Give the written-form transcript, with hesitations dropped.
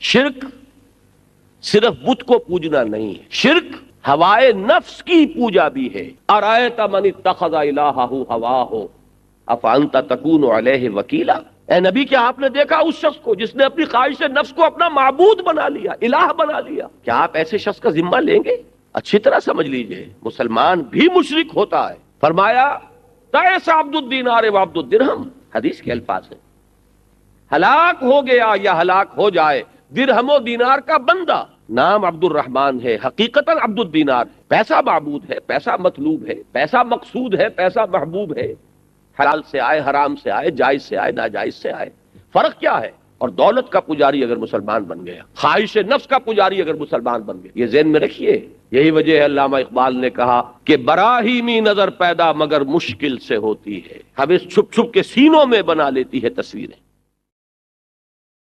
شرک صرف بت کو پوجنا نہیں ہے، شرک ہوائے نفس کی پوجا بھی ہے۔ ارأیت من اتخذ الہہ ہواہ افانت تکون علیہ وکیلا، اے نبی کیا آپ نے دیکھا اس شخص کو جس نے اپنی خواہش نفس کو اپنا معبود بنا لیا، الہ بنا لیا؟ کیا آپ ایسے شخص کا ذمہ لیں گے؟ اچھی طرح سمجھ لیجئے، مسلمان بھی مشرک ہوتا ہے۔ فرمایا تعس عبد الدینار و عبد الدرہم، حدیث کے الفاظ ہیں، ہلاک ہو گیا یا ہلاک ہو جائے درہم و دینار کا بندہ، نام عبد الرحمن ہے، حقیقتاً عبد الدینار ہے، پیسہ معبود ہے، پیسہ مطلوب ہے، پیسہ مقصود ہے، پیسہ محبوب ہے، حلال سے آئے، حرام سے آئے، جائز سے آئے، ناجائز سے آئے، فرق کیا ہے؟ اور دولت کا پجاری اگر مسلمان بن گیا، خواہش نفس کا پجاری اگر مسلمان بن گیا، یہ ذہن میں رکھیے۔ یہی وجہ ہے علامہ اقبال نے کہا کہ براہیمی نظر پیدا مگر مشکل سے ہوتی ہے، ہمیں چھپ چھپ کے سینوں میں بنا لیتی ہے تصویریں۔